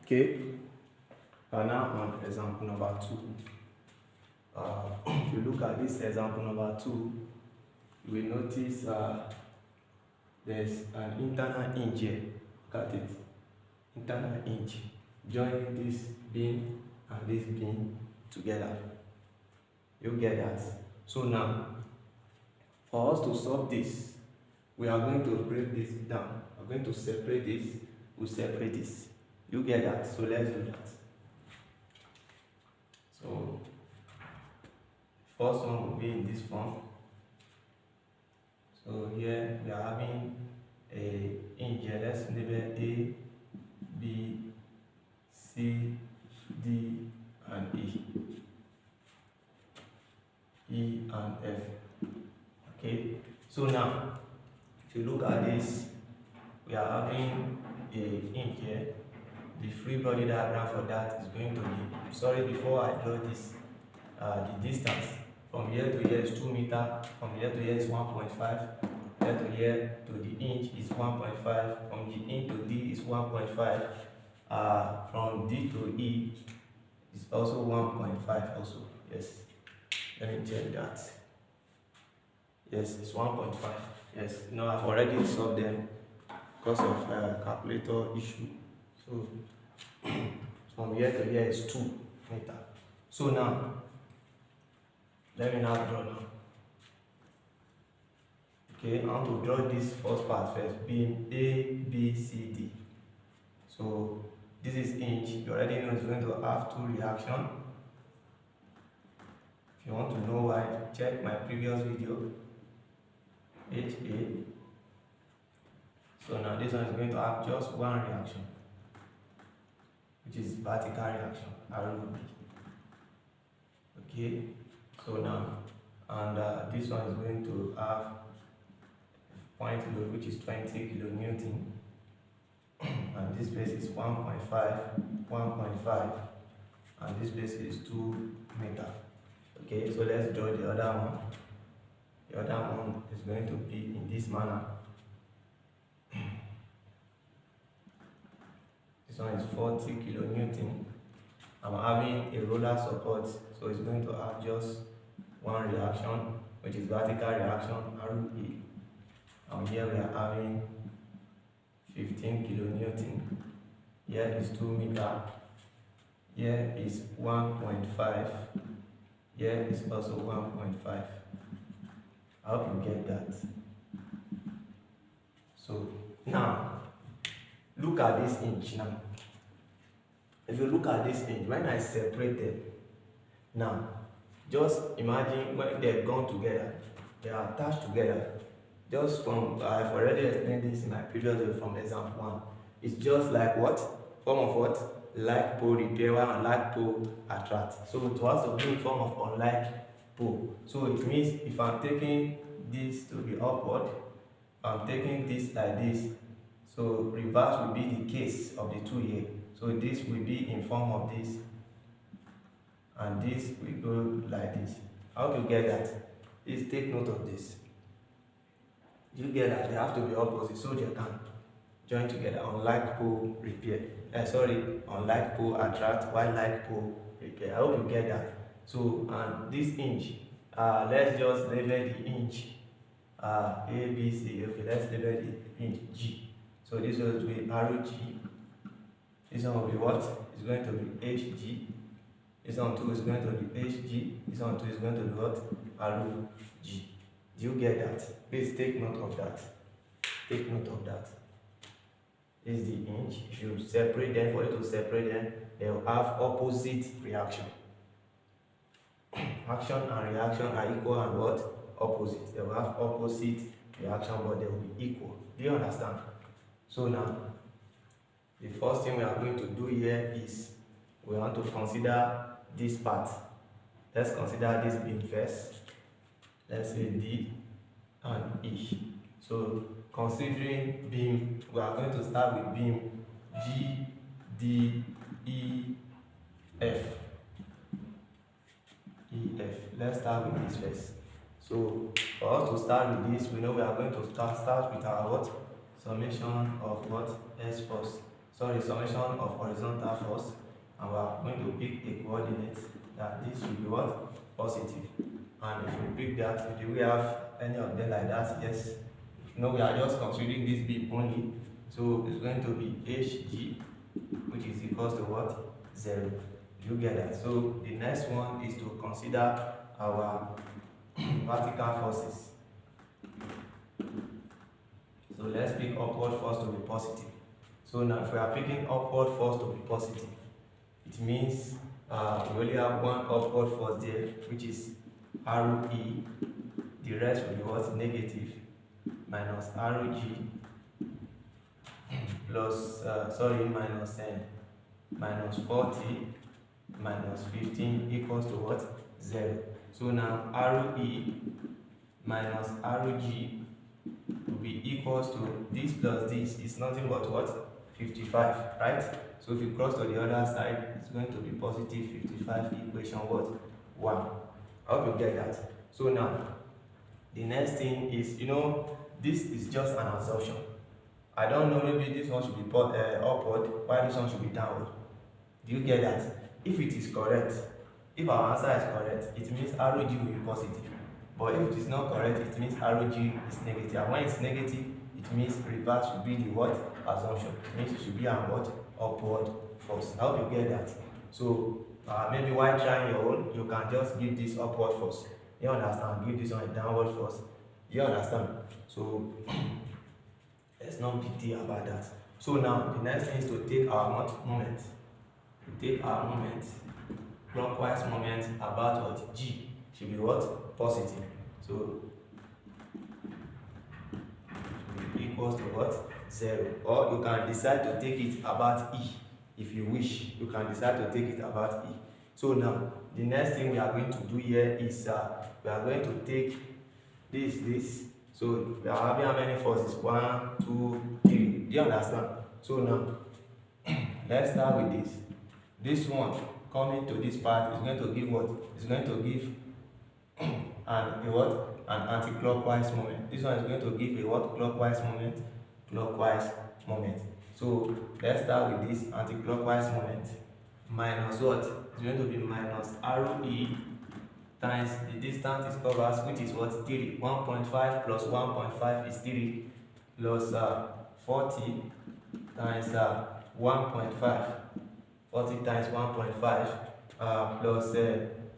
Okay, now on example number 2. If you look at this example number 2, you will notice there's an internal hinge here. Look at it. Internal hinge. Join this beam and this beam together. You get that? So now, for us to solve this, we are going to break this down. We're going to separate this. We separate this. You get that? So let's do that. So first one will be in this form. So here we are having a hinge here. Let's label A, B, C, D, and E. E and F. Okay. So now, if you look at this, we are having a hinge here. The free body diagram for that is going to be, sorry, before I draw this, the distance from here to here is 2 meters, from here to here is 1.5, here to here to the hinge is 1.5, from the hinge to D is 1.5, from D to E is also 1.5 also, yes. Let me check that. Yes, it's 1.5. Yes, no, I've already solved them because of calculator issue. So from here to here is 2 meters. So now, let me now draw now. Okay, I want to draw this first part first, beam A, B, C, D. So this is hinge. You already know it's going to have 2 reactions. If you want to know why, check my previous video, HA. So now this one is going to have just 1 reaction, which is vertical reaction, ROB. Okay, so now, and this one is going to have point load, which is 20 kilonewton, and this base is 1.5, and this base is 2 meters. Okay, so let's draw the other one. The other one is going to be in this manner. This one is 40 kilonewton. I'm having a roller support, so it's going to have just 1 reaction, which is vertical reaction, ROE. And here we are having 15 kilonewton. Here is 2 meters. Here is 1.5. Here is also 1.5. I hope you get that. So now, look at this hinge now. If you look at this hinge, when I separate them, now, just imagine when they've gone together, they are attached together. Just from, I've already explained this in my previous video from example 1. It's just like what? Form of what? Like pole repair and like pole attract. So it has to be in form of unlike pole. So it means if I'm taking this to be upward, I'm taking this like this. So reverse will be the case of the 2 here. So this will be in form of this, and this will go like this. How to get that? Please take note of this. You get that they have to be opposite so they can join together. Unlike pole repair. Unlike pole attract, while like pole repair. I hope you get that. So and this hinge, let's just label the hinge A, B, C. Okay, let's label the hinge G. So this will be ROG. This one will be what? It's going to be HG. This one too is going to be HG. This one too is going to be what? ROG. Do you get that? Please take note of that. Take note of that. This is the hinge. If you separate them, for you to separate them, they will have opposite reaction. Action and reaction are equal and what? Opposite. They will have opposite reaction, but they will be equal. Do you understand? So now, the first thing we are going to do here is we want to consider this part. Let's consider this beam first. Let's say D and E. So considering beam, we are going to start with beam G, D, E, F. E, F. Let's start with this first. So for us to start with this, we know we are going to start with our what? Summation of what? S first. summation of horizontal force, and we are going to pick a coordinate that this should be what? Positive. And if we pick that, do we have any of them like that? Yes. No, we are just considering this beam only. So it's going to be HG, which is equals to what? 0. Do you get that? So the next one is to consider our vertical forces. So let's pick upward force to be positive. So now if we are picking upward force to be positive, it means we only have one upward force there, which is RE. The rest will be what? Negative minus RG plus minus 40 minus 15 equals to what? 0. So now RE minus RG will be equals to this plus this is nothing but what? 55, right? So if you cross to the other side, it's going to be positive 55, equation what? 1. I hope you get that. So now the next thing is, this is just an assumption. I don't know, maybe this one should be upward, while this one should be downward. Do you get that? If it is correct, if our answer is correct, it means ROG will be positive. But if it is not correct, it means ROG is negative. And when it's negative, it means reverse should be the what? Assumption. It means it should be an what? Upward force. I hope you get that. So maybe while trying your own, you can just give this upward force. You understand? Give this one a downward force. You understand? So there's no big deal about that. So now the next thing is to take our moment. To take our moment, clockwise moment about what? G should be what? Positive. So should be equals to what? 0. Or you can decide to take it about E. If you wish, you can decide to take it about E. So now the next thing we are going to do here is we are going to take this. So we are having how many forces? 1, 2, 3. Do you understand? So now let's start with this. This one coming to this part is going to give what? It's going to give an anti-clockwise moment. This one is going to give a what? Clockwise moment. Clockwise moment. So let's start with this anti-clockwise moment. Minus what? It's going to be minus RE times the distance it covers, which is what? 3. 1.5 plus 1.5 is 3 plus 40 times 1.5. 40 times 1.5 plus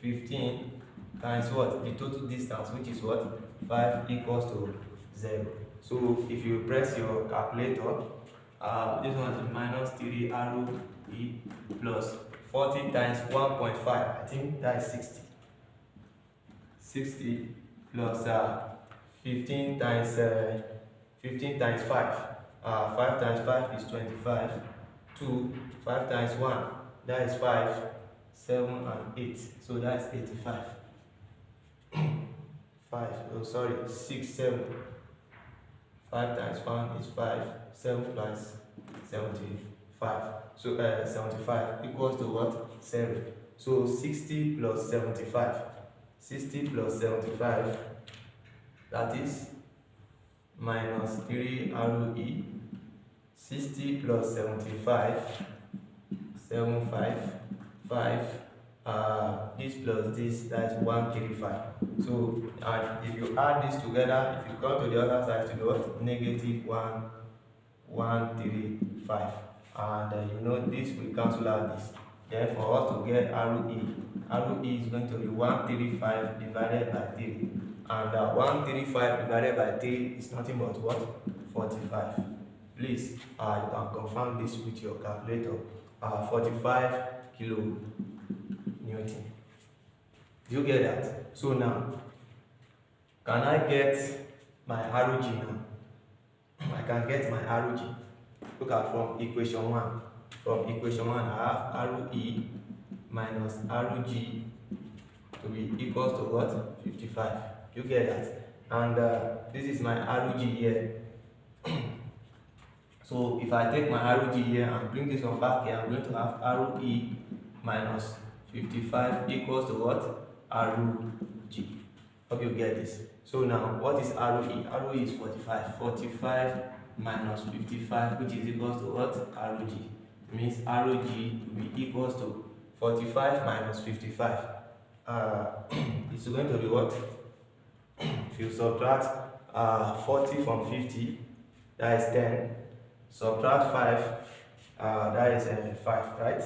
15 times what? The total distance, which is what? 5 equals to 0. So if you press your calculator, this one is minus 3 RE plus 40 times 1.5. I think that is 60. 60 plus 15 times 5. 5 times 5 is 25. 2, 5 times 1, that is 5, 7 and 8. So that is 85. 6, 7. 5 times 1 is 5, 7 plus 75. So 75 equals to what? 7. So 60 plus 75. 60 plus 75, that is minus 3 ROE. 60 plus 75, 75, 5, this plus this, that is 135. So if you add this together, if you come to the other side to do what? Negative 135. And this will cancel out this. Then for us to get ROE is going to be 135 divided by 3. And 135 divided by 3 is nothing but what? 45. Please, you can confirm this with your calculator. 45 kilo Newton. Do you get that? So now, can I get my ROG now? I can get my ROG. Look at from equation 1. From equation 1, I have ROE minus ROG to be equals to what? 55. You get that? And this is my ROG here. So if I take my ROG here and bring this one back here, I'm going to have ROE minus 55 equals to what? ROG. Hope you get this. So now, what is ROE? ROE is 45. 45 minus 55, which is equals to what? ROG. It means ROG will be equals to 45 minus 55. It's going to be what? If you subtract 40 from 50, that is 10. Subtract 5, that is 5, right?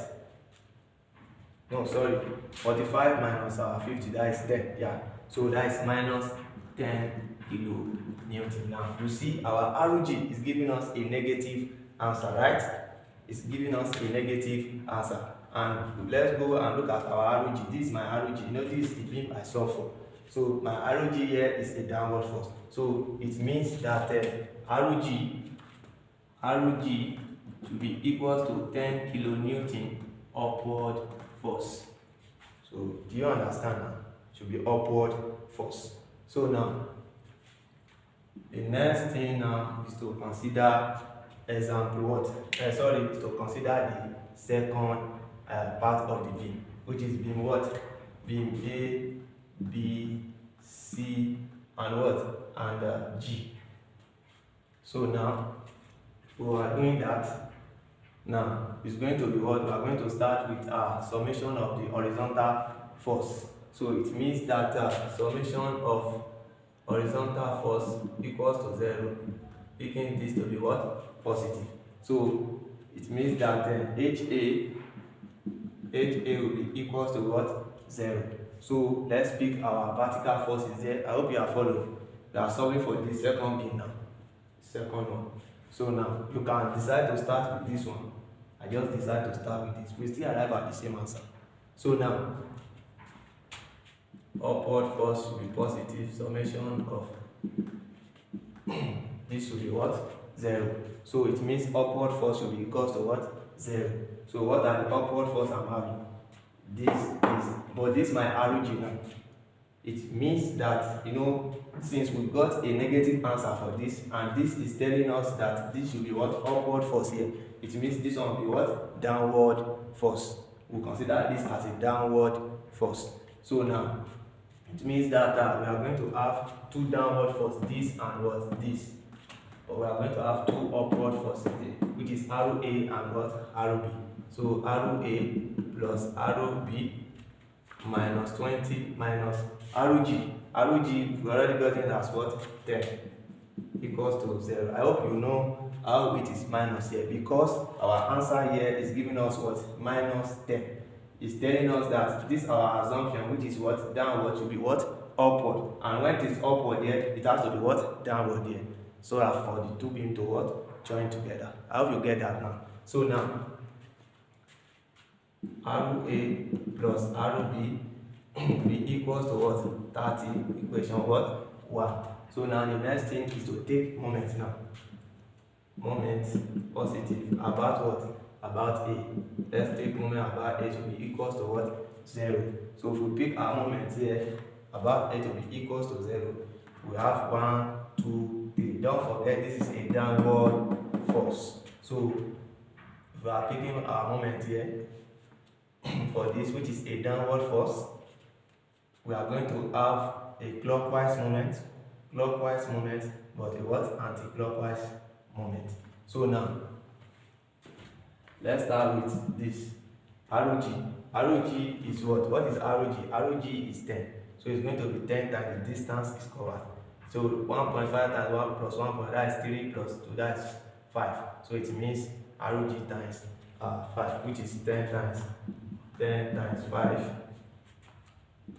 No, sorry. 45 minus 50, that is 10. Yeah. So that is minus 10 kilonewton. Now, you see our ROG is giving us a negative answer, right? It's giving us a negative answer. And let's go and look at our ROG. This is my ROG. You know, this is the beam I saw for. So my ROG here is a downward force. So it means that ROG should be equal to 10 kilonewton upward force. So do you understand now? Should be upward force. So now, the next thing now is to consider example what? Is to consider the second part of the beam, which is beam what? Beam A, B, C, and what? And G. So now, we are doing that. Now, it's going to be what? We are going to start with summation of the horizontal force. So it means that summation of horizontal force equals to 0, making this to be what? Positive. So it means that HA will be equals to what? 0. So let's pick our vertical forces there. I hope you are following. We are solving for the second beam now. Second one. So now you can decide to start with this one. I just decided to start with this. We still arrive at the same answer. So now, upward force will be positive. Summation of this will be what? 0. So it means upward force will be equals to what? 0. So what are the upward force I'm having? But this is my ROG now. It means that, you know, since we've got a negative answer for this, and this is telling us that this should be what? Upward force here. It means this one will be what? Downward force. We'll consider this as a downward force. So now, it means that we are going to have two downward forces, this and what? This. But we are going to have two upward forces there, which is ROA and what? ROB. So ROA plus ROB minus 20 minus ROG. ROG, we've already gotten it as what? 10 equals to 0. I hope you know how it is minus here, because our answer here is giving us what? Minus 10. It's telling us that this our assumption, which is what? Downward, should be what? Upward. And when it is upward here, it has to be what? Downward here. So as for the two beam to what? Join together. I hope you get that now. So now, ROA plus ROB will be equals to what? 30. Equation what? 1. So now the next thing is to take moment now. Moment positive about what? About A. Let's take moment about A to be equals to what? 0. So if we pick our moment here, about A to be equals to 0, we have 1, 2, 3. Don't forget this is a downward force. So we are picking our moment here for this, which is a downward force. We are going to have a clockwise moment, but a what? Anti-clockwise moment. So now, let's start with this. ROG. ROG is what? What is ROG? ROG is 10. So it's going to be 10 times the distance is covered. So 1.5 times 1 plus 1, that is 3 plus 2, that is 5. So it means ROG times 5, which is 10 times 5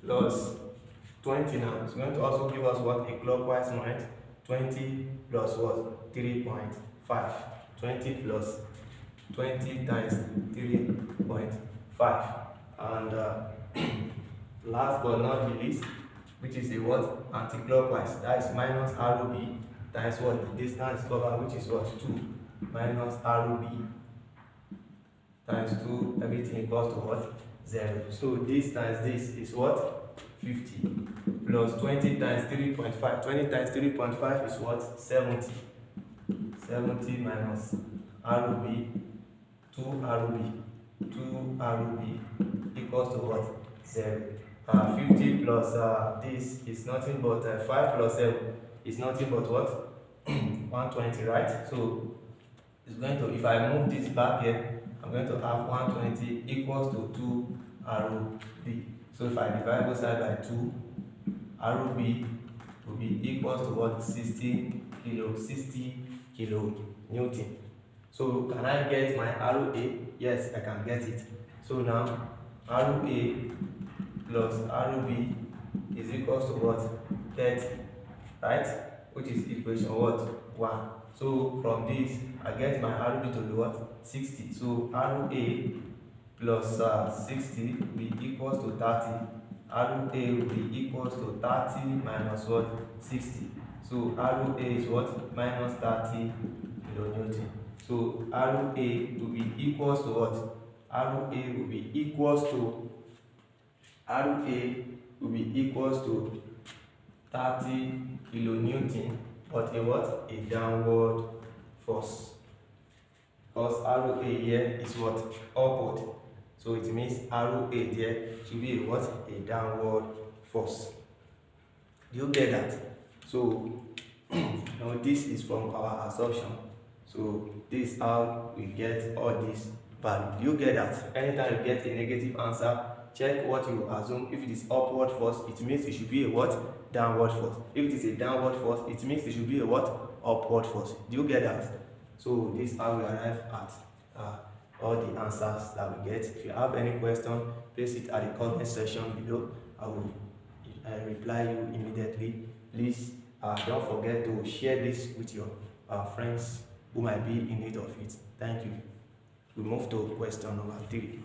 plus 20 now. It's going to also give us what? A clockwise moment. 20 plus what? 3.5. 20 plus 20 times 3.5. And last but not the least, which is a what? Anti-clockwise. That is minus ROB times what? The distance covered, which is what? 2. Minus ROB times 2, everything equals to what? 0. So this times this is what? 50. Plus 20 times 3.5. 20 times 3.5 is what? 70. 70 minus ROB, 2 ROB, 2 ROB equals to what? 0. 50 plus this is nothing but 5 plus 7 is nothing but what? 120, right? So it's going to, if I move this back here, I'm going to have 120 equals to 2 ROB. So if I divide both sides by 2, ROB will be equals to what? 60 kilo Newton. So can I get my ROA? Yes, I can get it. So now ROA plus ROB is equals to what? 30, right? Which is equation what? 1. So from this, I get my ROB to be what? 60. So ROA plus 60 will be equals to 30. ROA will be equals to 30 minus what? 60. So ROA is what? Minus 30 kilonewton. So ROA will be equals to what? ROA will be equals to 30 kilonewton, but a what? A downward force. Because ROA here is what? Upward. So it means ROA there should be a what? A downward force. Do you get that? So now this is from our assumption. So this is how we get all this value. Do you get that? Anytime you get a negative answer, check what you assume. If it is upward force, it means it should be a what? Downward force. If it is a downward force, it means it should be a what? Upward force. Do you get that? So this is how we arrive at all the answers that we get. If you have any question, place it at the comment section below. I will reply you immediately. Please don't forget to share this with your friends who might be in need of it. Thank you. We move to question number 3.